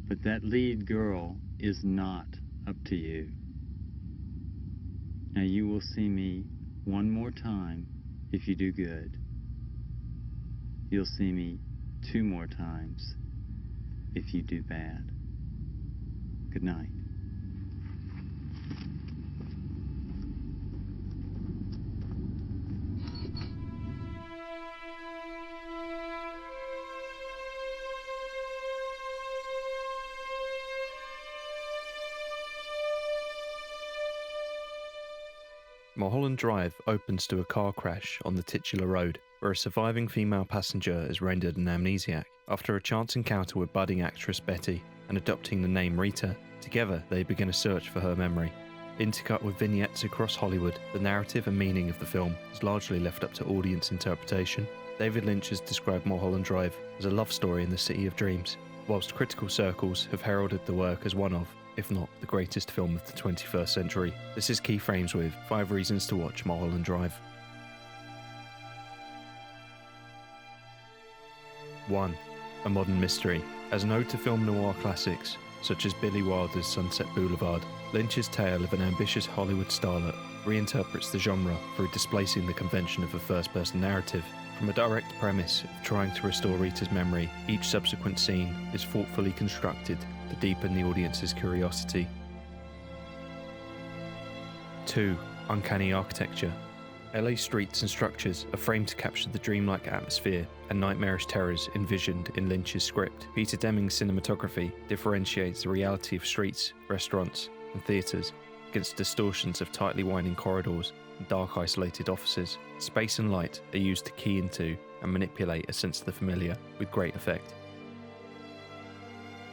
But that lead girl is not up to you. Now you will see me one more time if you do good. You'll see me 2 more times if you do bad. Good night. Mulholland Drive opens to a car crash on the titular road, where a surviving female passenger is rendered an amnesiac. After a chance encounter with budding actress Betty and adopting the name Rita, together they begin a search for her memory. Intercut with vignettes across Hollywood, the narrative and meaning of the film is largely left up to audience interpretation. David Lynch has described Mulholland Drive as a love story in the city of dreams, whilst critical circles have heralded the work as one of, if not the greatest film of the 21st century. This is Key Frames with 5 reasons to watch Mulholland Drive. 1. A modern mystery. As an ode to film noir classics, such as Billy Wilder's Sunset Boulevard, Lynch's tale of an ambitious Hollywood starlet reinterprets the genre through displacing the convention of a first-person narrative. From a direct premise of trying to restore Rita's memory, each subsequent scene is thoughtfully constructed to deepen the audience's curiosity. 2. Uncanny architecture. LA streets and structures are framed to capture the dreamlike atmosphere and nightmarish terrors envisioned in Lynch's script. Peter Deming's cinematography differentiates the reality of streets, restaurants, and theatres against distortions of tightly winding corridors and dark isolated offices. Space and light are used to key into and manipulate a sense of the familiar with great effect.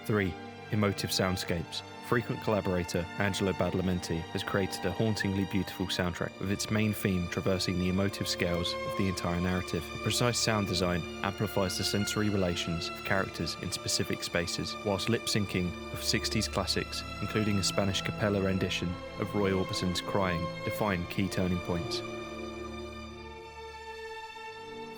3. Emotive soundscapes. Frequent collaborator Angelo Badalamenti has created a hauntingly beautiful soundtrack, with its main theme traversing the emotive scales of the entire narrative. Precise sound design amplifies the sensory relations of characters in specific spaces, whilst lip-syncing of 60s classics, including a Spanish cappella rendition of Roy Orbison's Crying, define key turning points.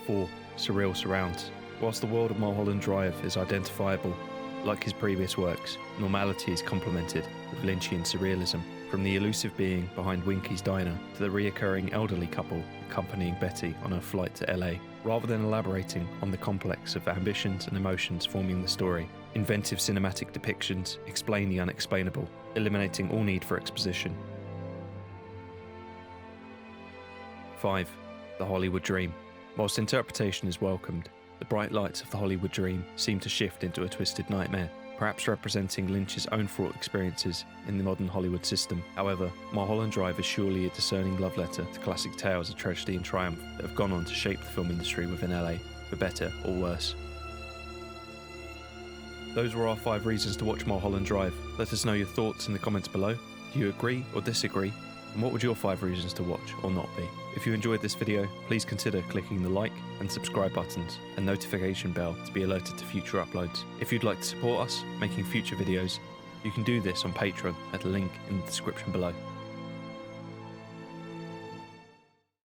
4. Surreal surrounds. Whilst the world of Mulholland Drive is identifiable, like his previous works, normality is complemented with Lynchian surrealism, from the elusive being behind Winky's diner to the reoccurring elderly couple accompanying Betty on her flight to LA. Rather than elaborating on the complex of ambitions and emotions forming the story, inventive cinematic depictions explain the unexplainable, eliminating all need for exposition. 5. The Hollywood Dream. Whilst interpretation is welcomed, the bright lights of the Hollywood dream seem to shift into a twisted nightmare, perhaps representing Lynch's own fraught experiences in the modern Hollywood system. However, Mulholland Drive is surely a discerning love letter to classic tales of tragedy and triumph that have gone on to shape the film industry within LA, for better or worse. Those were our 5 reasons to watch Mulholland Drive. Let us know your thoughts in the comments below. Do you agree or disagree? And what would your 5 reasons to watch or not be? If you enjoyed this video, please consider clicking the like and subscribe buttons and notification bell to be alerted to future uploads. If you'd like to support us making future videos, you can do this on Patreon at a link in the description below.